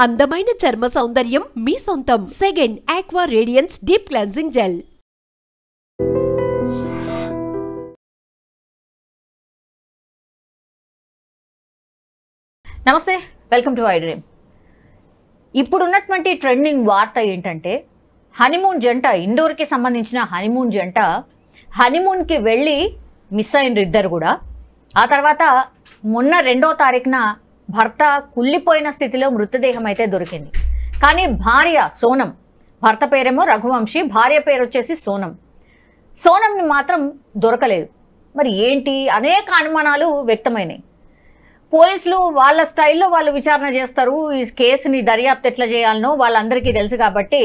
అందమైన చర్మ సౌందర్యం మీ సొంతం. Second aqua radiance deep cleansing gel. నమస్తే, వెల్కమ్ టు ఐ డ్రీమ్. ఇప్పుడున్నటువంటి ట్రెండింగ్ వార్త ఏంటంటే హనీమూన్ జంట, ఇండోర్కి సంబంధించిన హనీమూన్ జంట హనీమూన్కి వెళ్ళి మిస్ అయినరు ఇద్దరు కూడా. ఆ తర్వాత మొన్న 2వ తారీఖున భర్త కుళ్ళిపోయిన స్థితిలో మృతదేహం అయితే దొరికింది. కానీ భార్య సోనం, భర్త పేరేమో రఘువంశీ, భార్య పేరు వచ్చేసి సోనంని మాత్రం దొరకలేదు. మరి ఏంటి, అనేక అనుమానాలు వ్యక్తమైనాయి. పోలీసులు వాళ్ళ స్టైల్లో వాళ్ళు విచారణ చేస్తారు. ఈ కేసుని దర్యాప్తు ఎట్లా చేయాలనో వాళ్ళందరికీ తెలుసు. కాబట్టి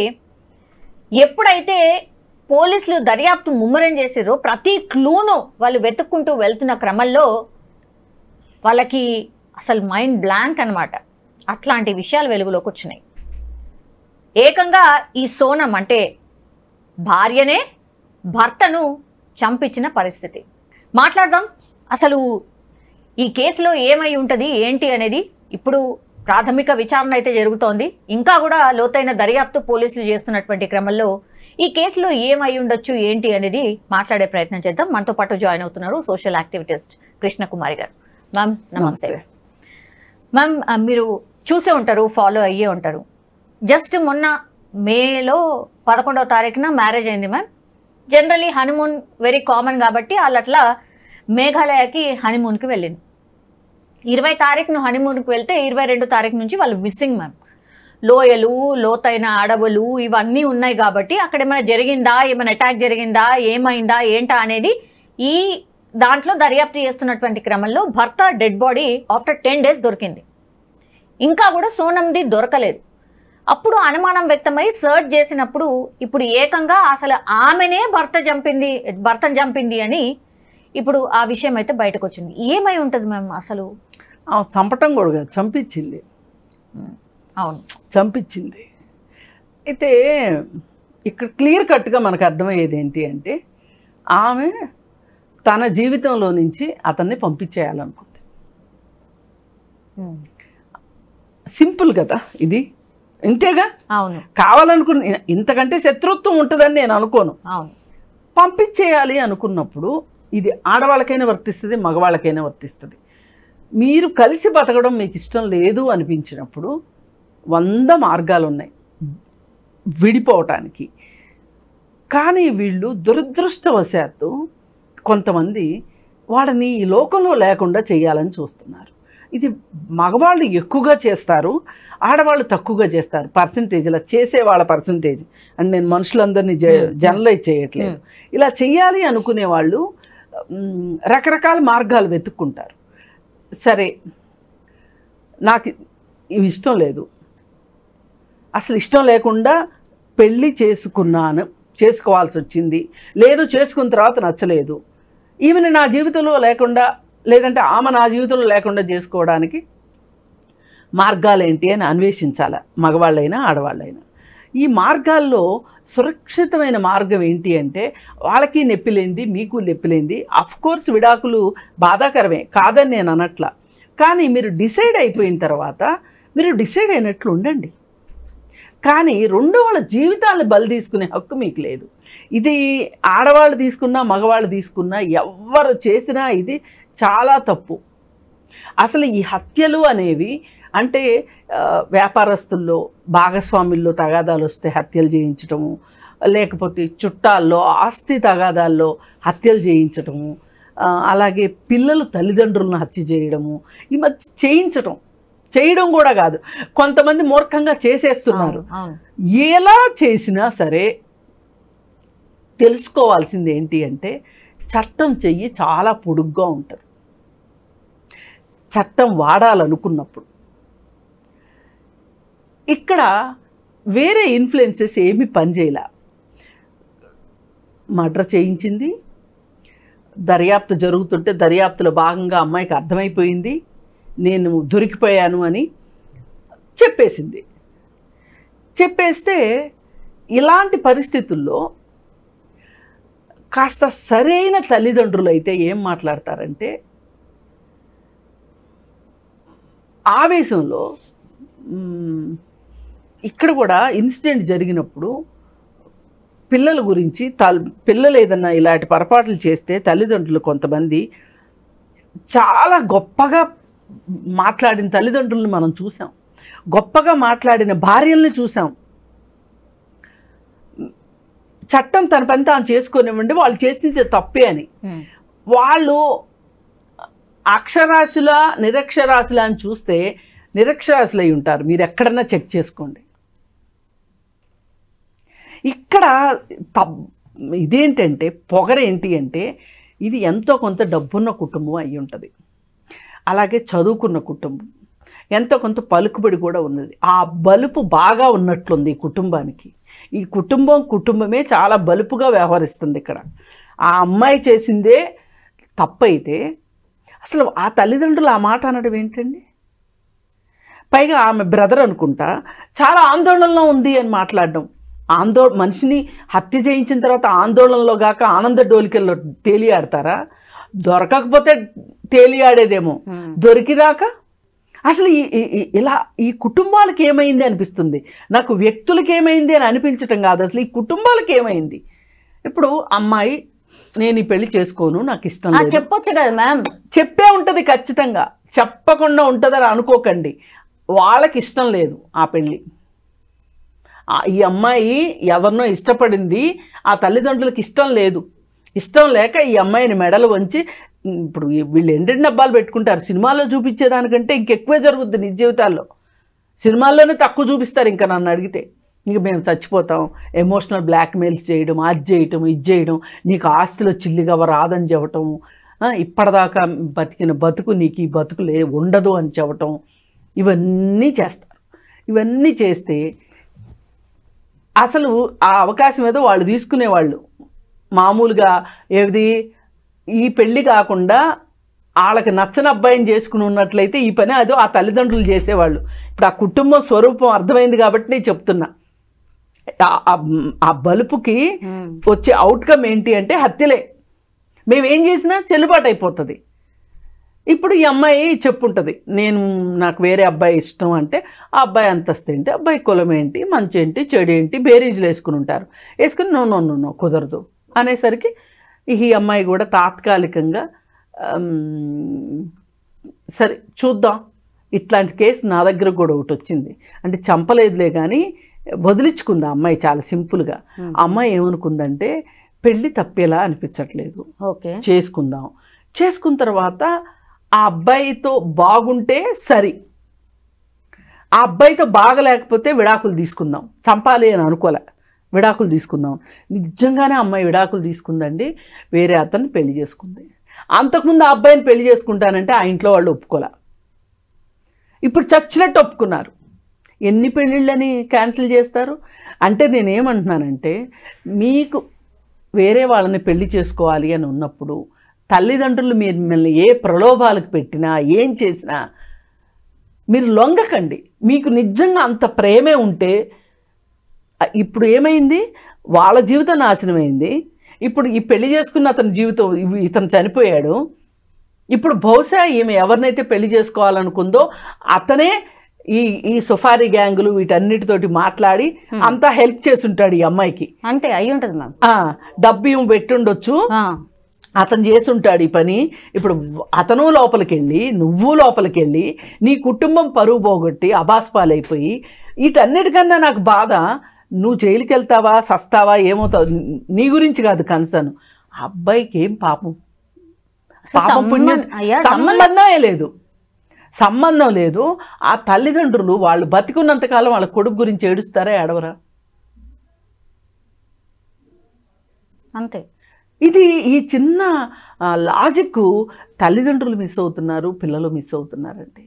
ఎప్పుడైతే పోలీసులు దర్యాప్తు ముమ్మరం చేసిరో ప్రతి క్లూను వాళ్ళు వెతుక్కుంటూ వెళ్తున్న క్రమంలో వాళ్ళకి అసలు మైండ్ బ్లాంక్ అనమాట. అట్లాంటి విషయాలు వెలుగులోకి వచ్చినాయి. ఏకంగా ఈ సోనం అంటే భార్యనే భర్తను చంపించిన పరిస్థితి. మాట్లాడదాం అసలు ఈ కేసులో ఏమై ఉంటుంది ఏంటి అనేది. ఇప్పుడు ప్రాథమిక విచారణ అయితే జరుగుతోంది. ఇంకా కూడా లోతైన దర్యాప్తు పోలీసులు చేస్తున్నటువంటి క్రమంలో ఈ కేసులో ఏమై ఉండొచ్చు ఏంటి అనేది మాట్లాడే ప్రయత్నం చేద్దాం. మనతో పాటు జాయిన్ అవుతున్నారు సోషల్ యాక్టివిటిస్ట్ కృష్ణకుమారి గారు. మ్యామ్ నమస్తే. మ్యామ్, మీరు చూసే ఉంటారు, ఫాలో అయ్యే ఉంటారు. జస్ట్ మొన్న మేలో 11వ తారీఖున మ్యారేజ్ అయింది ma'am. Generally honeymoon very common కాబట్టి వాళ్ళు అట్లా మేఘాలయకి హనీమూన్కి వెళ్ళింది. 20 తారీఖున హనీమూన్కి వెళ్తే 22 తారీఖు నుంచి వాళ్ళు మిస్సింగ్ మ్యామ్. లోయలు, లోతైన అడవులు ఇవన్నీ ఉన్నాయి కాబట్టి అక్కడ ఏమైనా జరిగిందా, ఏమైనా అటాక్ జరిగిందా, ఏమైందా ఏంటా అనేది ఈ దాంట్లో దర్యాప్తు చేస్తున్నటువంటి క్రమంలో భర్త డెడ్ బాడీ ఆఫ్టర్ 10 days దొరికింది. ఇంకా కూడా సోనంది దొరకలేదు. అప్పుడు అనుమానం వ్యక్తమై సర్చ్ చేసినప్పుడు ఇప్పుడు ఏకంగా అసలు ఆమెనే భర్తను చంపింది అని ఇప్పుడు ఆ విషయం అయితే బయటకు వచ్చింది. ఏమై ఉంటుంది మ్యామ్ అసలు? చంపటం కూడా చంపించింది. అవును, చంపించింది. అయితే ఇక్కడ క్లియర్ కట్గా మనకు అర్థమయ్యేది ఏంటి అంటే ఆమె తన జీవితంలో నుంచి అతన్ని పంపించేయాలనుకుంది. సింపుల్ కదా ఇది, ఇంతేగా. అవును, కావాలనుకున్న ఇంతకంటే శత్రుత్వం ఉంటుందని నేను అనుకోను. అవును, పంపించేయాలి అనుకున్నప్పుడు ఇది ఆడవాళ్ళకైనా వర్తిస్తుంది, మగవాళ్ళకైనా వర్తిస్తుంది. మీరు కలిసి బతకడం మీకు ఇష్టం లేదు అనిపించినప్పుడు 100 మార్గాలు ఉన్నాయి విడిపోవటానికి. కానీ వీళ్ళు దురదృష్టవశాత్తు కొంతమంది వాళ్ళని ఈ లోకంలో లేకుండా చేయాలని చూస్తున్నారు. ఇది మగవాళ్ళు ఎక్కువగా చేస్తారు, ఆడవాళ్ళు తక్కువగా చేస్తారు. పర్సంటేజ్ ఇలా చేసేవాళ్ళ పర్సంటేజ్ అండ్ నేను మనుషులందరినీ జనరలైజ్ చేయట్లేదు. ఇలా చెయ్యాలి అనుకునే వాళ్ళు రకరకాల మార్గాలు వెతుక్కుంటారు. సరే, నాకు ఇవి ఇష్టం లేదు, అసలు ఇష్టం లేకుండా పెళ్ళి చేసుకోవాల్సి వచ్చింది, లేదు చేసుకున్న తర్వాత నచ్చలేదు, ఈమెను నా జీవితంలో లేకుండా, లేదంటే ఆమె నా జీవితంలో లేకుండా చేసుకోవడానికి మార్గాలు ఏంటి అని అన్వేషించాలి, మగవాళ్ళైనా ఆడవాళ్ళైనా. ఈ మార్గాల్లో సురక్షితమైన మార్గం ఏంటి అంటే వాళ్ళకి నొప్పిలేంది, మీకు నొప్పిలేంది. అఫ్కోర్స్ విడాకులు బాధాకరమే, కాదని నేను అనట్లా. కానీ మీరు డిసైడ్ అయిపోయిన తర్వాత మీరు డిసైడ్ అయినట్లు ఉండండి. కానీ వాళ్ళ జీవితాలను బలి తీసుకునే హక్కు మీకు లేదు. ఇది ఆడవాళ్ళు తీసుకున్నా మగవాళ్ళు తీసుకున్నా ఎవరు చేసినా ఇది చాలా తప్పు. అసలు ఈ హత్యలు అనేవి అంటే వ్యాపారస్తుల్లో, భాగస్వాముల్లో తగాదాలు వస్తే హత్యలు చేయించటము, లేకపోతే చుట్టాల్లో ఆస్తి తగాదాల్లో హత్యలు చేయించటము, అలాగే పిల్లలు తల్లిదండ్రులను హత్య చేయడము, ఈ మధ్య చేయడం కూడా కాదు, కొంతమంది మూర్ఖంగా చేసేస్తున్నారు. ఎలా చేసినా సరే తెలుసుకోవాల్సింది ఏంటి అంటే చట్టం చెయ్యి చాలా పొడుగ్గా ఉంటుంది. చట్టం వాడాలనుకున్నప్పుడు ఇక్కడ వేరే ఇన్ఫ్లుయెన్సెస్ ఏమీ పనిచేయలే. మర్డర్ చేయించింది, దర్యాప్తు జరుగుతుంటే దర్యాప్తులో భాగంగా అమ్మాయికి అర్థమైపోయింది నేను దొరికిపోయాను అని చెప్పేసింది. చెప్పేస్తే ఇలాంటి పరిస్థితుల్లో కాస్త సరైన తల్లిదండ్రులు అయితే ఏం మాట్లాడతారంటే ఆవేశంలో ఇక్కడ కూడా ఇన్సిడెంట్ జరిగినప్పుడు పిల్లల గురించి పిల్లలు ఏదన్నా ఇలాంటి పొరపాట్లు చేస్తే తల్లిదండ్రులు కొంతమంది చాలా గొప్పగా మాట్లాడిన తల్లిదండ్రులను మనం చూసాం, గొప్పగా మాట్లాడిన భార్యల్ని చూసాం. చట్టం తన పని తాను చేసుకునివ్వండి, వాళ్ళు చేసింది తప్పే అని. వాళ్ళు అక్షరాస్యుల నిరక్షరాస్యుల అని చూస్తే నిరక్షరాస్యులై ఉంటారు. మీరు ఎక్కడన్నా చెక్ చేసుకోండి. ఇక్కడ ఇదేంటంటే పొగరేంటి అంటే ఇది ఎంతో కొంత డబ్బున్న కుటుంబం అయి ఉంటుంది, అలాగే చదువుకున్న కుటుంబం, ఎంతో కొంత పలుకుబడి కూడా ఉన్నది. ఆ బలుపు బాగా ఉన్నట్లుంది ఈ కుటుంబానికి. ఈ కుటుంబమే చాలా బలుపుగా వ్యవహరిస్తుంది. ఇక్కడ ఆ అమ్మాయి చేసిందే తప్పైతే అసలు ఆ తల్లిదండ్రులు ఆ మాట అనడం ఏంటండి? పైగా ఆమె బ్రదర్ అనుకుంటా చాలా ఆందోళనలో ఉంది అని మాట్లాడడం. మనిషిని హత్య చేయించిన తర్వాత ఆందోళనలో గాక ఆనంద డోలికల్లో తేలియాడతారా? దొరకకపోతే తేలియాడేదేమో, దొరికిదాకా అసలు ఇలా ఈ కుటుంబాలకు ఏమైంది అనిపిస్తుంది నాకు. వ్యక్తులకి ఏమైంది అని అనిపించటం కాదు, అసలు ఈ కుటుంబాలకు ఏమైంది. ఇప్పుడు అమ్మాయి నేను ఈ పెళ్లి చేసుకోను, నాకు ఇష్టం లేదు చెప్పొచ్చు కదా మ్యామ్. చెప్పే ఉంటుంది ఖచ్చితంగా, చెప్పకుండా ఉంటుందని అనుకోకండి. వాళ్ళకి ఇష్టం లేదు ఆ పెళ్ళి. ఈ అమ్మాయి ఎవరినో ఇష్టపడింది, ఆ తల్లిదండ్రులకు ఇష్టం లేదు. ఇష్టం లేక ఈ అమ్మాయిని మెడలు వంచి, ఇప్పుడు వీళ్ళు ఎండెడ్ డబ్బాలు పెట్టుకుంటారు, సినిమాల్లో చూపించేదానికంటే ఇంకెక్కువే జరుగుద్ది నిజ జీవితాల్లో. సినిమాల్లోనే తక్కువ చూపిస్తారు. ఇంకా నన్ను అడిగితే ఇంక మేము చచ్చిపోతాం, ఎమోషనల్ బ్లాక్మెయిల్స్ చేయడం, అది చేయటం ఇది చేయడం, నీకు ఆస్తిలో చిల్లిగా రాదని చెప్పటం, ఇప్పటిదాకా బతికిన బతుకు నీకు ఈ బతుకు ఉండదు అని చెప్పటం, ఇవన్నీ చేస్తారు. ఇవన్నీ చేస్తే అసలు ఆ అవకాశం ఏదో వాళ్ళు తీసుకునేవాళ్ళు. మామూలుగా ఏది ఈ పెళ్ళి కాకుండా వాళ్ళకి నచ్చని అబ్బాయిని చేసుకుని ఉన్నట్లయితే ఈ పని అదో ఆ తల్లిదండ్రులు చేసేవాళ్ళు. ఇప్పుడు ఆ కుటుంబం స్వరూపం అర్థమైంది కాబట్టి నేను చెప్తున్నా. ఆ బలుపుకి వచ్చే అవుట్కమ్ ఏంటి అంటే హత్యలే. మేమేం చేసినా చెల్లుబాటు అయిపోతుంది. ఇప్పుడు ఈ అమ్మాయి చెప్పుంటుంది, నాకు వేరే అబ్బాయి ఇష్టం అంటే ఆ అబ్బాయి అంతస్తు ఏంటి, అబ్బాయి కులం ఏంటి, మంచి ఏంటి చెడు ఏంటి బేరీజులు వేసుకుని ఉంటారు. వేసుకుని నో కుదరదు అనేసరికి ఈ అమ్మాయి కూడా తాత్కాలికంగా సరే చూద్దాం, ఇట్లాంటి కేసు నా దగ్గర కూడా ఒకటి వచ్చింది అంటే చంపలేదులే కానీ వదిలించుకుంది ఆ అమ్మాయి చాలా సింపుల్గా. ఆ అమ్మాయి ఏమనుకుందంటే పెళ్ళి తప్పేలా అనిపించట్లేదు, ఓకే చేసుకుందాం. చేసుకున్న తర్వాత ఆ అబ్బాయితో బాగుంటే సరి, ఆ అబ్బాయితో బాగలేకపోతే విడాకులు తీసుకుందాం. చంపాలి అని అనుకోలే, విడాకులు తీసుకుందాం. నిజంగానే అమ్మాయి విడాకులు తీసుకుందండి, వేరే అతన్ని పెళ్లి చేసుకుంది. అంతకుముందు ఆ అబ్బాయిని పెళ్లి చేసుకుంటానంటే ఆ ఇంట్లో వాళ్ళు ఒప్పుకోలే. ఇప్పుడు చచ్చినట్టు ఒప్పుకున్నారు. ఎన్ని పెళ్ళిళ్ళని క్యాన్సిల్ చేస్తారు? అంటే నేనేమంటున్నానంటే మీకు వేరే వాళ్ళని పెళ్లి చేసుకోవాలి అని ఉన్నప్పుడు తల్లిదండ్రులు మిమ్మల్ని ఏ ప్రలోభాలకు పెట్టినా ఏం చేసినా మీరు లొంగకండి. మీకు నిజంగా అంత ప్రేమే ఉంటే, ఇప్పుడు ఏమైంది, వాళ్ళ జీవితం నాశనమైంది. ఇప్పుడు ఈ పెళ్లి చేసుకున్న అతని జీవితం, ఇతను చనిపోయాడు. ఇప్పుడు బహుశా ఈమె ఎవరినైతే పెళ్లి చేసుకోవాలనుకుందో అతనే ఈ సుఫారీ గ్యాంగులు వీటన్నిటితోటి మాట్లాడి అంతా హెల్ప్ చేసి ఉంటాడు ఈ అమ్మాయికి. అంతే అయి ఉంటుంది మ్యామ్. డబ్బు ఏమో పెట్టుండొచ్చు, అతను చేసి ఉంటాడు ఈ పని. ఇప్పుడు అతను లోపలికి వెళ్ళి నువ్వు లోపలికి వెళ్ళి నీ కుటుంబం పరువు పోగొట్టి అబాస్పాలైపోయి, వీటన్నిటికన్నా నాకు బాధ నువ్వు జైలుకి వెళ్తావా సస్తావా ఏమవుతావు నీ గురించి కాదు కన్సర్న్. ఆ అబ్బాయికి ఏం పాపం, పాపం పుణ్యం సంబంధమే లేదు, సంబంధం లేదు. ఆ తల్లిదండ్రులు వాళ్ళు బతికున్నంతకాలం వాళ్ళ కొడుకు గురించి ఏడుస్తారా ఏడవరా? అంతే. ఇది ఈ చిన్న లాజిక్ తల్లిదండ్రులు మిస్ అవుతున్నారు, పిల్లలు మిస్ అవుతున్నారండి.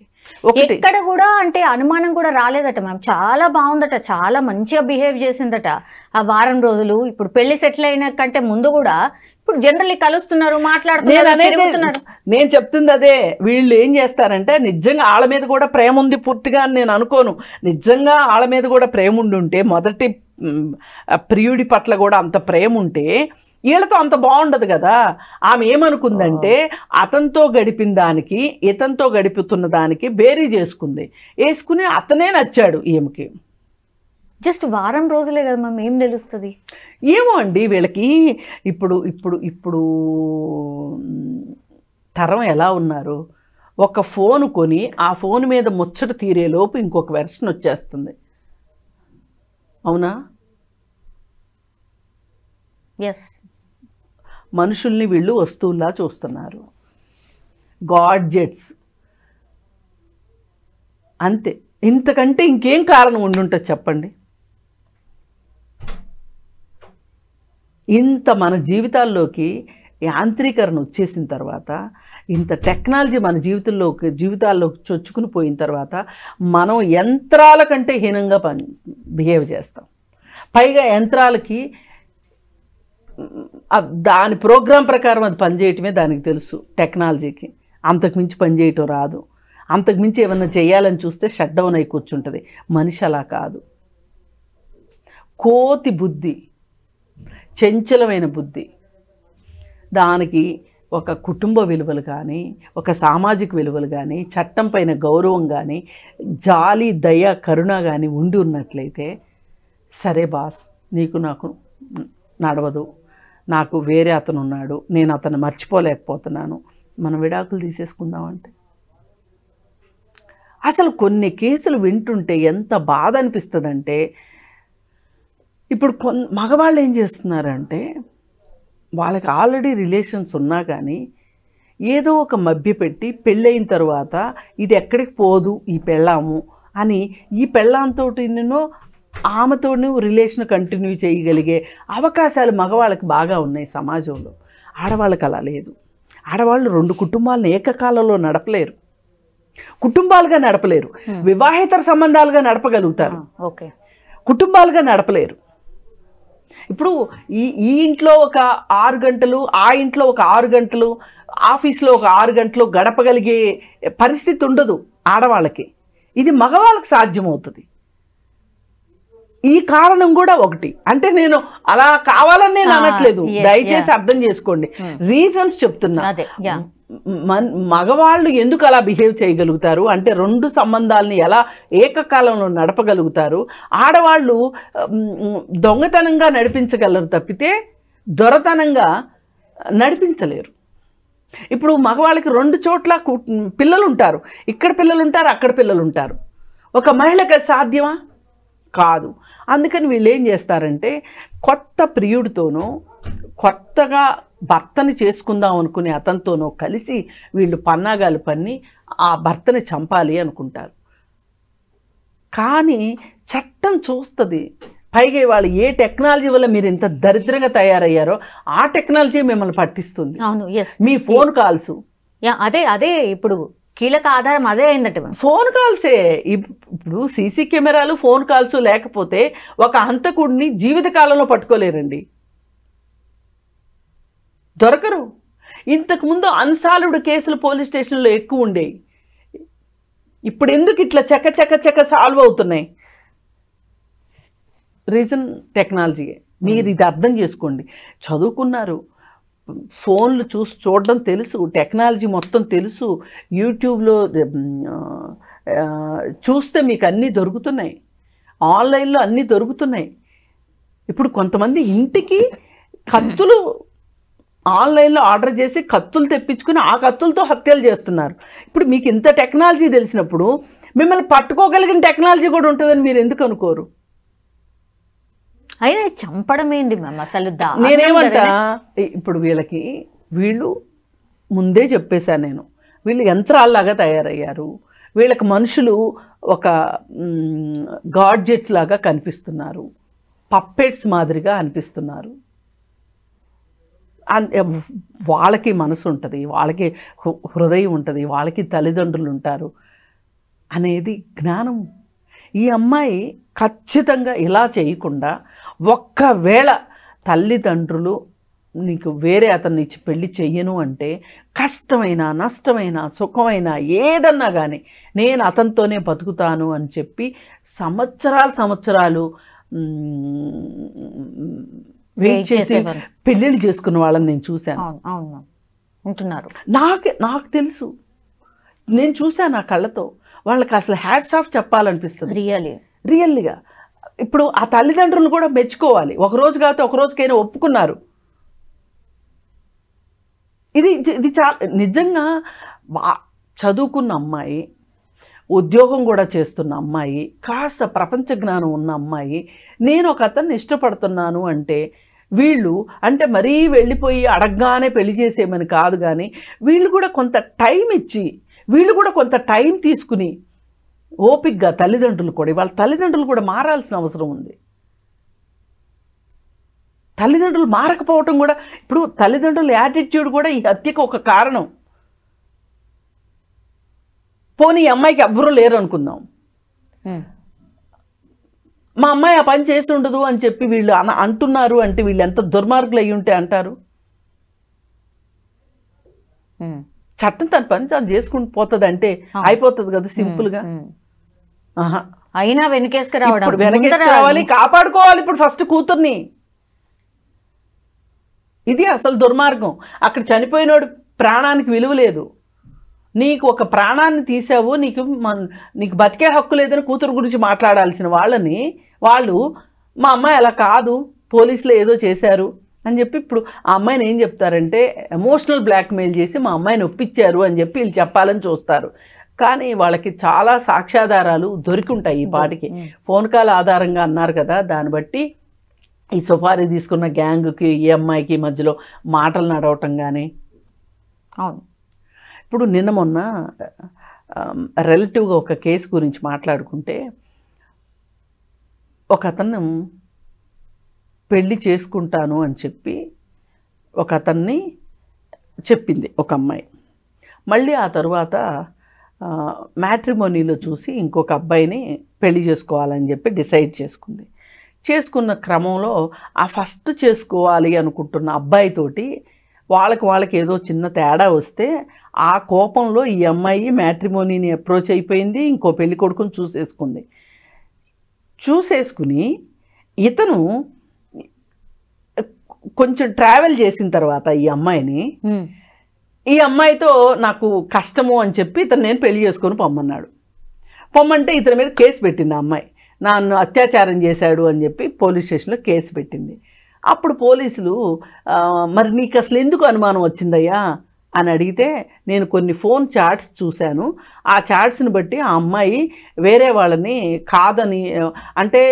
ఎక్కడ కూడా అంటే అనుమానం కూడా రాలేదట మ్యామ్. చాలా బాగుందట, చాలా మంచిగా బిహేవ్ చేసిందట ఆ వారం రోజులు. ఇప్పుడు పెళ్లి సెటిల్ అయిన కంటే ముందు కూడా ఇప్పుడు జనరల్లీ కలుస్తున్నారు, మాట్లాడుతున్నారు. నేను చెప్తుంది అదే. వీళ్ళు ఏం చేస్తారంటే నిజంగా వాళ్ళ మీద కూడా ప్రేమ ఉంది పూర్తిగా అని నేను అనుకోను. నిజంగా వాళ్ళ మీద కూడా ప్రేమ ఉండి ఉంటే, మొదటి ప్రియుడి పట్ల కూడా అంత ప్రేమ ఉంటే వీళ్ళతో అంత బాగుండదు కదా. ఆమె ఏమనుకుందంటే అతనితో గడిపిన దానికి ఇతనితో గడుపుతున్న దానికి బేరీ చేసుకుంది, వేసుకుని అతనే నచ్చాడు ఈమెకి. జస్ట్ వారం రోజులే కదా మ్యామ్, ఏం తెలుస్తుంది? ఏమో అండి వీళ్ళకి ఇప్పుడు ఇప్పుడు ఇప్పుడు తరం ఎలా ఉన్నారు, ఒక ఫోన్ కొని ఆ ఫోన్ మీద ముచ్చట తీరేలోపు ఇంకొక వెర్షన్ వచ్చేస్తుంది. అవునా? ఎస్. మనుషుల్ని వీళ్ళు వస్తువుల్లా చూస్తున్నారు, గాడ్జెట్స్ అంతే. ఇంతకంటే ఇంకేం కారణం ఉండుంటుంది చెప్పండి? ఇంత మన జీవితాల్లోకి యాంత్రీకరణ వచ్చేసిన తర్వాత, ఇంత టెక్నాలజీ మన జీవితాల్లోకి చొచ్చుకుని పోయిన తర్వాత మనం యంత్రాల కంటే హీనంగా బిహేవ్ చేస్తాం. పైగా యంత్రాలకి దాని ప్రోగ్రాం ప్రకారం అది పనిచేయటమే దానికి తెలుసు. టెక్నాలజీకి అంతకుమించి పనిచేయటం రాదు. అంతకుమించి ఏమన్నా చేయాలని చూస్తే షట్ డౌన్ అయి కూర్చుంటుంది. మనిషి అలా కాదు. కోతి బుద్ధి, చంచలమైన బుద్ధి. దానికి ఒక కుటుంబ విలువలు కానీ, ఒక సామాజిక విలువలు కానీ, చట్టం పైన గౌరవం కానీ, జాలి, దయ, కరుణ కానీ ఉండి ఉన్నట్లయితే, సరే బాస్ నీకు నాకు నడవదు, నాకు వేరే అతను ఉన్నాడు, నేను అతను మర్చిపోలేకపోతున్నాను, మనం విడాకులు తీసేసుకుందామంటే. అసలు కొన్ని కేసులు వింటుంటే ఎంత బాధ అనిపిస్తుందంటే, ఇప్పుడు మగవాళ్ళు ఏం చేస్తున్నారంటే, వాళ్ళకి ఆల్రెడీ రిలేషన్స్ ఉన్నా కానీ ఏదో ఒక మభ్యపెట్టి పెళ్ళయిన తర్వాత ఇది ఎక్కడికి పోదు ఈ పెళ్ళాము అని ఈ పెళ్ళాంతో ఆమెతో రిలేషన్ కంటిన్యూ చేయగలిగే అవకాశాలు మగవాళ్ళకి బాగా ఉన్నాయి సమాజంలో. ఆడవాళ్ళకి అలా లేదు. ఆడవాళ్ళు 2 కుటుంబాలను ఏకకాలంలో నడపలేరు, కుటుంబాలుగా నడపలేరు. వివాహేతర సంబంధాలుగా నడపగలుగుతారు, ఓకే, కుటుంబాలుగా నడపలేరు. ఇప్పుడు ఈ ఇంట్లో ఒక 6 గంటలు, ఆ ఇంట్లో ఒక 6 గంటలు, ఆఫీస్లో ఒక 6 గంటలు గడపగలిగే పరిస్థితి ఉండదు ఆడవాళ్ళకి. ఇది మగవాళ్ళకి సాధ్యమవుతుంది. ఈ కారణం కూడా ఒకటి. అంటే నేను అలా కావాలని నేను అనట్లేదు, దయచేసి అర్థం చేసుకోండి, రీజన్స్ చెప్తున్నా. మగవాళ్ళు ఎందుకు అలా బిహేవ్ చేయగలుగుతారు అంటే 2 సంబంధాలని ఎలా ఏకకాలంలో నడపగలుగుతారు. ఆడవాళ్ళు దొంగతనంగా నడిపించగలరు తప్పితే దొరతనంగా నడిపించలేరు. ఇప్పుడు మగవాళ్ళకి 2 చోట్ల పిల్లలు ఉంటారు, ఇక్కడ పిల్లలు ఉంటారు, అక్కడ పిల్లలు ఉంటారు. ఒక మహిళకి సాధ్యమా? కాదు. అందుకని వీళ్ళు ఏం చేస్తారంటే, కొత్త ప్రియుడితోనో కొత్తగా భర్తని చేసుకుందాం అనుకునే అతనితోనో కలిసి వీళ్ళు పన్నాగాలు పన్ని ఆ భర్తని చంపాలి అనుకుంటారు. కానీ చట్టం చూస్తుంది. పైగా వాళ్ళు ఏ టెక్నాలజీ వల్ల మీరు ఇంత దరిద్రంగా తయారయ్యారో ఆ టెక్నాలజీ మిమ్మల్ని పట్టిస్తుంది. మీ ఫోన్ కాల్స్, అదే ఇప్పుడు కీలక ఆధారం అదే అయిందట. ఫోన్ కాల్సే. ఇప్పుడు సీసీ కెమెరాలు, ఫోన్ కాల్స్ లేకపోతే ఒక హంతకుడిని జీవితకాలంలో పట్టుకోలేరండి, దొరకరు. ఇంతకుముందు అన్సాల్వ్డ్ కేసులు పోలీస్ స్టేషన్లో ఎక్కువ ఉండేవి. ఇప్పుడు ఎందుకు ఇట్లా చక్క సాల్వ్ అవుతున్నాయి? రీజన్ టెక్నాలజీయే. మీరు ఇది అర్థం చేసుకోండి. చదువుకున్నారు, ఫోన్లు చూడడం తెలుసు, టెక్నాలజీ మొత్తం తెలుసు, యూట్యూబ్లో చూస్తే మీకు అన్నీ దొరుకుతున్నాయి, ఆన్లైన్లో అన్నీ దొరుకుతున్నాయి. ఇప్పుడు కొంతమంది ఇంటికి కత్తులు ఆన్లైన్లో ఆర్డర్ చేసి కత్తులు తెప్పించుకుని ఆ కత్తులతో హత్యలు చేస్తున్నారు. ఇప్పుడు మీకు ఇంత టెక్నాలజీ తెలిసినప్పుడు మిమ్మల్ని పట్టుకోగలిగిన టెక్నాలజీ కూడా ఉంటుందని మీరు ఎందుకు అనుకోరు? అయినా చంపడం ఏంది మ్యామ్ అసలు? నేనేమంటా, ఇప్పుడు వీళ్ళు ముందే చెప్పేశాను నేను, వీళ్ళు యంత్రాల్లాగా తయారయ్యారు. వీళ్ళకి మనుషులు ఒక గాడ్జెట్స్ లాగా కనిపిస్తున్నారు, పప్పెట్స్ మాదిరిగా అనిపిస్తున్నారు. వాళ్ళకి మనసు ఉంటుంది, వాళ్ళకి హృదయం ఉంటుంది, వాళ్ళకి తల్లిదండ్రులు ఉంటారు అనేది జ్ఞానం. ఈ అమ్మాయి ఖచ్చితంగా ఇలా చేయకుండా, ఒక్కవేళ తల్లిదండ్రులు నీకు వేరే అతన్ని ఇచ్చి పెళ్లి చెయ్యను అంటే కష్టమైన, నష్టమైన, సుఖమైన ఏదన్నా కానీ నేను అతనితోనే బతుకుతాను అని చెప్పి సంవత్సరాలు వెయిట్ చేసి చేసేవారు. పెళ్ళిళ్ళు చేసుకున్న వాళ్ళని నేను చూశాను. అవును అవును ఉంటున్నారు. నాకు తెలుసు, నేను చూశాను నా కళ్ళతో. వాళ్ళకి అసలు హ్యాట్స్ ఆఫ్ చెప్పాలనిపిస్తుంది రియల్గా. ఇప్పుడు ఆ తల్లిదండ్రులు కూడా మెచ్చుకోవాలి. ఒకరోజు కాకపోతే ఒక రోజుకైనా ఒప్పుకున్నారు. ఇది ఇది చాలా నిజంగా చదువుకున్న అమ్మాయి, ఉద్యోగం కూడా చేస్తున్న అమ్మాయి, కాస్త ప్రపంచ జ్ఞానం ఉన్న అమ్మాయి, నేను ఒక అతన్ని ఇష్టపడుతున్నాను అంటే వీళ్ళు అంటే మరీ వెళ్ళిపోయి అడగగానే పెళ్లి చేసేయమని కాదు, కానీ వీళ్ళు కూడా కొంత టైం ఇచ్చి, వీళ్ళు కూడా కొంత టైం తీసుకుని ఓపికగా తల్లిదండ్రులు కూడా, వాళ్ళ తల్లిదండ్రులు కూడా మారాల్సిన అవసరం ఉంది. తల్లిదండ్రులు మారకపోవటం కూడా, ఇప్పుడు తల్లిదండ్రుల యాటిట్యూడ్ కూడా ఈ హత్యకు ఒక కారణం. పోనీ ఈ అమ్మాయికి ఎవ్వరూ లేరు అనుకుందాం, మా అమ్మాయి ఆ పని చేసి ఉండదు అని చెప్పి వీళ్ళు అంటున్నారు అంటే వీళ్ళు ఎంత దుర్మార్గులు అయ్యి ఉంటే అంటారు. చట్టం తన పని తను చేసుకుంటూ పోతుంది అంటే అయిపోతుంది కదా సింపుల్గా. అయినా వెనకేసుకు రావాలి, కాపాడుకోవాలి ఇప్పుడు ఫస్ట్ కూతుర్ని. ఇది అసలు దుర్మార్గం. అక్కడ చనిపోయినోడు ప్రాణానికి విలువ లేదు. నీకు ఒక ప్రాణాన్ని తీసావు, నీకు బతికే హక్కు లేదని కూతురు గురించి మాట్లాడాల్సిన వాళ్ళని వాళ్ళు మా అమ్మాయి అలా కాదు, పోలీసులు ఏదో చేశారు అని చెప్పి ఇప్పుడు ఆ అమ్మాయిని ఏం చెప్తారంటే ఎమోషనల్ బ్లాక్మెయిల్ చేసి మా అమ్మాయిని ఒప్పించారు అని చెప్పి వీళ్ళు చెప్పాలని చూస్తారు. కానీ వాళ్ళకి చాలా సాక్ష్యాధారాలు దొరికి ఉంటాయి ఈ పాటికి. ఫోన్ కాల్ ఆధారంగా అన్నారు కదా, దాన్ని బట్టి ఈ సుపారీ తీసుకున్న గ్యాంగ్కి ఈ అమ్మాయికి మధ్యలో మాటలు నడవటం కానీ. అవును, ఇప్పుడు నిన్న మొన్న రిలేటివ్గా ఒక కేసు గురించి మాట్లాడుకుంటే, ఒక అతను పెళ్ళి చేసుకుంటాను అని చెప్పి ఒక అతన్ని చెప్పింది ఒక అమ్మాయి. మళ్ళీ ఆ తర్వాత మ్యాట్రిమోనీలో చూసి ఇంకొక అబ్బాయిని పెళ్లి చేసుకోవాలని చెప్పి డిసైడ్ చేసుకుంది. చేసుకున్న క్రమంలో ఆ ఫస్ట్ చేసుకోవాలి అనుకుంటున్న అబ్బాయితోటి వాళ్ళకి ఏదో చిన్న తేడా వస్తే ఆ కోపంలో ఈ అమ్మాయి మ్యాట్రిమోనీని అప్రోచ్ అయిపోయింది, ఇంకో పెళ్లి కొడుకుని చూసేసుకుని ఇతను కొంచెం ట్రావెల్ చేసిన తర్వాత ఈ అమ్మాయితో నాకు కష్టము అని చెప్పి ఇతను నేను పెళ్లి చేసుకొని పొమ్మంటే ఇతని మీద కేసు పెట్టింది ఆ అమ్మాయి. నన్ను అత్యాచారం చేశాడు అని చెప్పి పోలీస్ స్టేషన్లో కేసు పెట్టింది. అప్పుడు పోలీసులు మరి నీకు అసలు ఎందుకు అనుమానం వచ్చిందయ్యా అని అడిగితే, నేను కొన్ని ఫోన్ చాట్స్ చూశాను, ఆ చాట్స్ని బట్టి ఆ అమ్మాయి వేరే వాళ్ళని కాదని, అంటే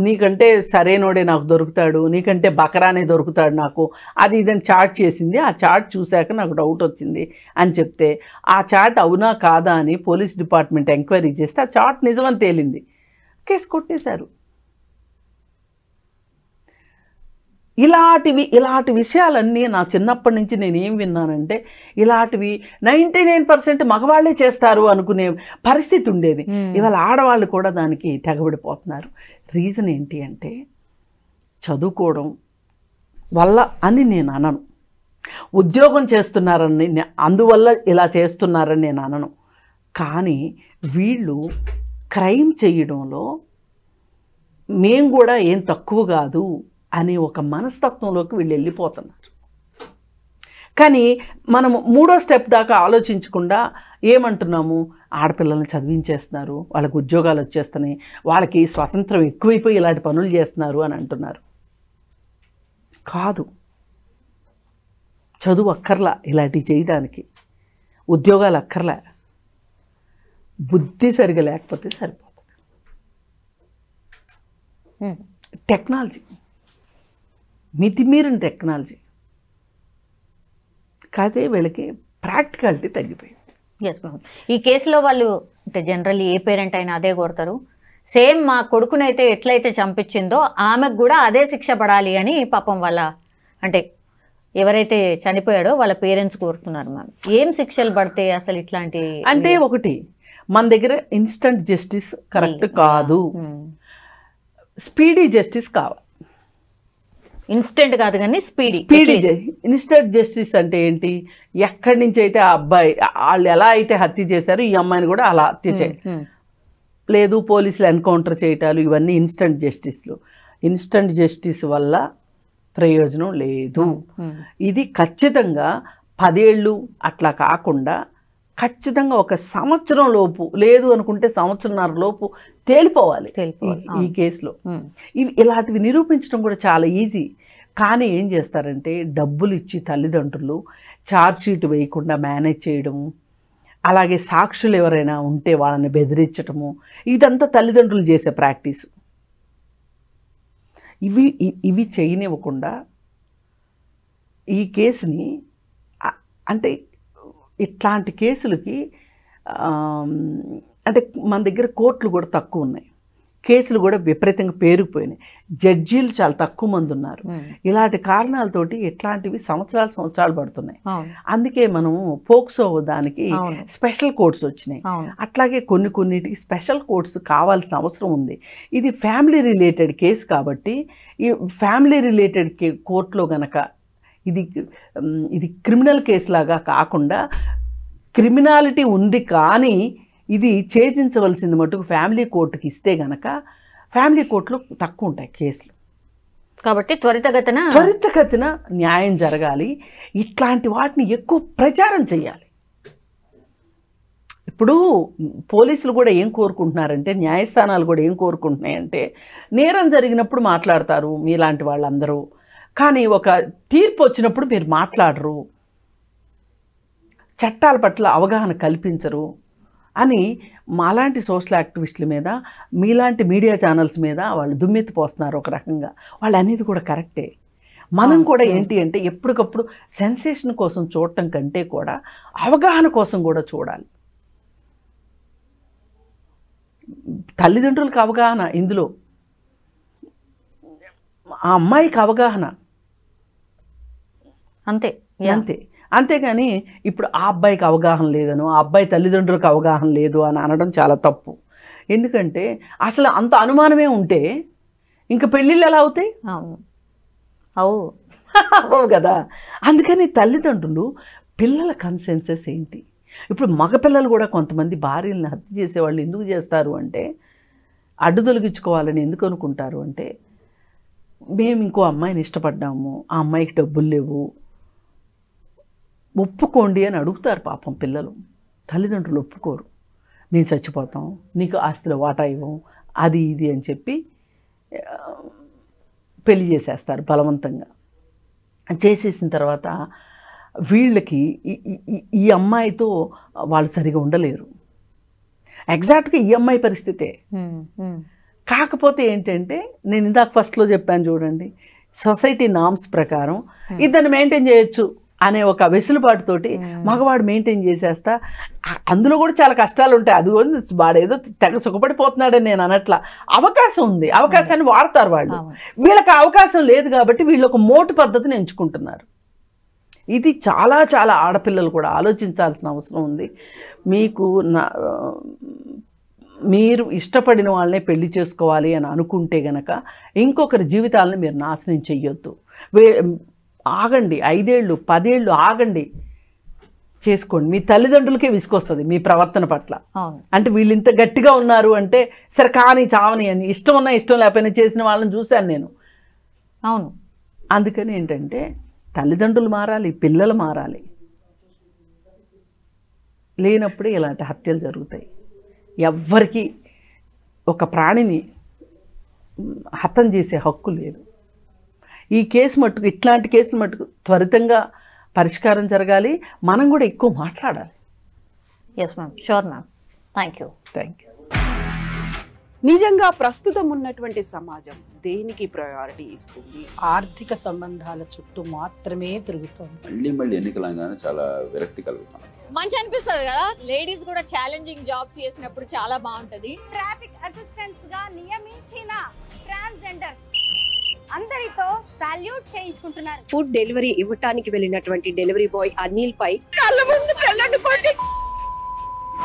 నీకంటే సరైనోడే నాకు దొరుకుతాడు, నీకంటే బకరానే దొరుకుతాడు నాకు, అది ఇదని చాట్ చేసింది, ఆ చాట్ చూశాక నాకు డౌట్ వచ్చింది అని చెప్తే, ఆ చాట్ అవునా కాదా అని పోలీస్ డిపార్ట్మెంట్ ఎంక్వైరీ చేస్తే ఆ చాట్ నిజమని తేలింది. కేసు కొట్టేశారు. ఇలాంటి విషయాలన్నీ నా చిన్నప్పటి నుంచి నేను ఏం విన్నానంటే, ఇలాంటివి 99% మగవాళ్లే చేస్తారు అనుకునే పరిస్థితి ఉండేది. ఇవాళ ఆడవాళ్ళు కూడా దానికి తెగబడిపోతున్నారు. రీజన్ ఏంటి అంటే చదువుకోవడం వల్ల అని నేను అనను, ఉద్యోగం చేస్తున్నారని అందువల్ల ఇలా చేస్తున్నారని నేను అనను. కానీ వీళ్ళు క్రైమ్ చేయడంలో మేము కూడా ఏం తక్కువ కాదు అనే ఒక మనస్తత్వంలోకి వీళ్ళు వెళ్ళిపోతున్నారు. కానీ మనము మూడో స్టెప్ దాకా ఆలోచించకుండా ఏమంటున్నాము, ఆడపిల్లల్ని చదివించేస్తున్నారు, వాళ్ళకి ఉద్యోగాలు వచ్చేస్తున్నాయి, వాళ్ళకి స్వాతంత్రం ఎక్కువైపోయి ఇలాంటి పనులు చేస్తున్నారు అని అంటున్నారు. కాదు, చదువు అక్కర్లా ఇలాంటివి చేయడానికి, ఉద్యోగాలు అక్కర్లే, బుద్ధి సరిగా లేకపోతే సరిపోతుంది. టెక్నాలజీ, మితిమీరిన టెక్నాలజీ కాదే వీళ్ళకి ప్రాక్టికాలిటీ తగ్గిపోయింది. ఈ కేసులో వాళ్ళు అంటే జనరల్లీ ఏ పేరెంట్ అయినా అదే కోరుతారు, సేమ్ మా కొడుకునైతే ఎట్లయితే చంపించిందో ఆమెకు కూడా అదే శిక్ష పడాలి అని పాపం వాళ్ళ అంటే ఎవరైతే చనిపోయాడో వాళ్ళ పేరెంట్స్ కోరుతున్నారు. మ్యామ్ ఏం శిక్షలు పడితే అసలు ఇట్లాంటి అంటే, ఒకటి మన దగ్గర ఇన్స్టంట్ జస్టిస్ కరెక్ట్ కాదు, స్పీడీ జస్టిస్ కావాలి. ఇన్స్టెంట్ కాదు కానీ స్పీడీ. ఇన్స్టెంట్ జస్టిస్ అంటే ఏంటి, ఎక్కడి నుంచి అయితే ఆ అబ్బాయి వాళ్ళు ఎలా అయితే హత్య చేశారో ఈ అమ్మాయిని కూడా అలా హత్య చేయాలి, లేదు పోలీసులు ఎన్కౌంటర్ చేయటాలు, ఇవన్నీ ఇన్స్టంట్ జస్టిస్లు. ఇన్స్టంట్ జస్టిస్ వల్ల ప్రయోజనం లేదు. ఇది ఖచ్చితంగా 10 ఏళ్ళు అట్లా కాకుండా ఖచ్చితంగా 1 సంవత్సరం లోపు, లేదు అనుకుంటే సంవత్సరంన్నర లోపు తేలిపోవాలి ఈ కేసులో. ఇలాంటివి నిరూపించడం కూడా చాలా ఈజీ. కానీ ఏం చేస్తారంటే డబ్బులు ఇచ్చి తల్లిదండ్రులు ఛార్జ్షీట్ వేయకుండా మేనేజ్ చేయడము, అలాగే సాక్షులు ఎవరైనా ఉంటే వాళ్ళని బెదిరించటము, ఇదంతా తల్లిదండ్రులు చేసే ప్రాక్టీసు. ఇవి చేయనివ్వకుండా ఈ కేసుని, అంటే ఇట్లాంటి కేసులకి అంటే మన దగ్గర కోర్టులు కూడా తక్కువ ఉన్నాయి, కేసులు కూడా విపరీతంగా పేరుకుపోయినాయి, జడ్జీలు చాలా తక్కువ మంది ఉన్నారు. ఇలాంటి కారణాలతోటి ఇట్లాంటివి సంవత్సరాలు పడుతున్నాయి. అందుకే మనం పోక్సో దానికి స్పెషల్ కోర్ట్స్ వచ్చినాయి. అట్లాగే కొన్నిటికి స్పెషల్ కోర్ట్స్ కావాల్సిన అవసరం ఉంది. ఇది ఫ్యామిలీ రిలేటెడ్ కేసు కాబట్టి ఈ ఫ్యామిలీ రిలేటెడ్ కోర్టులో గనక ఇది క్రిమినల్ కేసు లాగా కాకుండా, క్రిమినాలిటీ ఉంది కానీ ఇది ఛేదించవలసింది మటుకు ఫ్యామిలీ కోర్టుకి ఇస్తే గనక ఫ్యామిలీ కోర్టులో తక్కువ ఉంటాయి కేసులు. కాబట్టి త్వరితగతిన న్యాయం జరగాలి. ఇట్లాంటి వాటిని ఎక్కువ ప్రచారం చేయాలి. ఇప్పుడు పోలీసులు కూడా ఏం కోరుకుంటున్నారంటే, న్యాయస్థానాలు కూడా ఏం కోరుకుంటున్నాయంటే, నేరం జరిగినప్పుడు మాట్లాడతారు మీలాంటి వాళ్ళందరూ, కానీ ఒక తీర్పు వచ్చినప్పుడు మీరు మాట్లాడరు, చట్టాల పట్ల అవగాహన కల్పించరు అని మాలాంటి సోషల్ యాక్టివిస్టుల మీద, మీలాంటి మీడియా ఛానల్స్ మీద వాళ్ళు దుమ్మెత్తిపోస్తున్నారు. ఒక రకంగా వాళ్ళు అనేది కూడా కరెక్టే. మనం కూడా ఏంటి అంటే ఎప్పటికప్పుడు సెన్సేషన్ కోసం చూడటం కంటే కూడా అవగాహన కోసం కూడా చూడాలి. తల్లిదండ్రులకు అవగాహన, ఇందులో ఆ అమ్మాయికి అవగాహన, అంతేగాని ఇప్పుడు ఆ అబ్బాయికి అవగాహన లేదనో, ఆ అబ్బాయి తల్లిదండ్రులకు అవగాహన లేదు అని అనడం చాలా తప్పు. ఎందుకంటే అసలు అంత అనుమానమే ఉంటే ఇంకా పెళ్ళిళ్ళు ఎలా అవుతాయి? అవు కదా. అందుకని తల్లిదండ్రులు పిల్లల కన్సెన్సెస్ ఏంటి, ఇప్పుడు మగపిల్లలు కూడా కొంతమంది భార్యలను హత్య చేసేవాళ్ళు ఎందుకు చేస్తారు అంటే, అడ్డు తొలగించుకోవాలని ఎందుకు అనుకుంటారు అంటే, మేము ఇంకో అమ్మాయిని ఇష్టపడ్డాము, ఆ అమ్మాయికి డబ్బులు లేవు, ఒప్పుకోండి అని అడుగుతారు. పాపం పిల్లలు, తల్లిదండ్రులు ఒప్పుకోరు. మేము చచ్చిపోతాం, నీకు ఆస్తిలో వాటా ఇవ్వం, అది ఇది అని చెప్పి పెళ్లి చేసేస్తారు బలవంతంగా. చేసేసిన తర్వాత వీళ్ళకి ఈ అమ్మాయితో వాళ్ళు సరిగా ఉండలేరు. ఎగ్జాక్ట్గా ఈ అమ్మాయి పరిస్థితే. కాకపోతే ఏంటంటే, నేను ఇందాక ఫస్ట్లో చెప్పాను చూడండి, సొసైటీ నామ్స్ ప్రకారం ఇద్దరిని మెయింటైన్ చేయొచ్చు అనే ఒక వెసులుబాటుతోటి మగవాడు మెయింటైన్ చేసేస్తా. అందులో కూడా చాలా కష్టాలు ఉంటాయి. అది వాడేదో తెగ సుఖపడిపోతున్నాడని నేను అనట్లా. అవకాశం ఉంది, అవకాశాన్ని వాడతారు వాళ్ళు. వీళ్ళకి అవకాశం లేదు కాబట్టి వీళ్ళు ఒక మోటు పద్ధతిని ఎంచుకుంటున్నారు. ఇది చాలా చాలా ఆడపిల్లలు కూడా ఆలోచించాల్సిన అవసరం ఉంది. మీరు ఇష్టపడిన వాళ్ళనే పెళ్లి చేసుకోవాలి అని అనుకుంటే గనక ఇంకొకరి జీవితాలను మీరు నాశనం చెయ్యొద్దు. ఆగండి, 5 ఏళ్ళు 10 ఏళ్ళు ఆగండి, చేసుకోండి. మీ తల్లిదండ్రులకే విసుకొస్తుంది మీ ప్రవర్తన పట్ల. అంటే వీళ్ళు ఇంత గట్టిగా ఉన్నారు అంటే సరే కానీ చావని అని, ఇష్టం ఉన్నా ఇష్టం లేకపోయినా చేసిన వాళ్ళని చూశాను నేను. అవును. అందుకని ఏంటంటే తల్లిదండ్రులు మారాలి, పిల్లలు మారాలి. లేనప్పుడే ఇలాంటి హత్యలు జరుగుతాయి. ఎవ్వరికి ఒక ప్రాణిని హతం చేసే హక్కు లేదు. ఈ కేసు మట్టుకు, ఇట్లాంటి కేసులు మట్టుకు త్వరితంగా పరిష్కారం జరగాలి. మనం కూడా ఎక్కువ మాట్లాడాలి. Yes ma'am, sure ma'am. Thank you. నిజంగా ప్రస్తుతం ఉన్నటువంటి సమాజం దేనికి ప్రయారిటీ ఇస్తుంది? ఆర్థిక సంబంధాల చుట్టూ మాత్రమే తిరుగుతుంది. మళ్ళీ ఎన్నికలంగానే చాలా విరక్తి కలుగుతాం. మంచి అనిపిస్తుంది కదా, లేడీస్ కూడా ఛాలెంజింగ్ జాబ్స్ చేసినప్పుడు చాలా బాగుంటది. ట్రాఫిక్ అసిస్టెంట్స్ గా నియమించిన ట్రాన్స్జెండర్స్ అందరితో సాల్యూట్ చేయించుకుంటున్నారు. ఫుడ్ డెలివరీ ఇవ్వటానికి వెళ్ళినటువంటి డెలివరీ బాయ్ అనిల్ పై కళ్ళ ముందు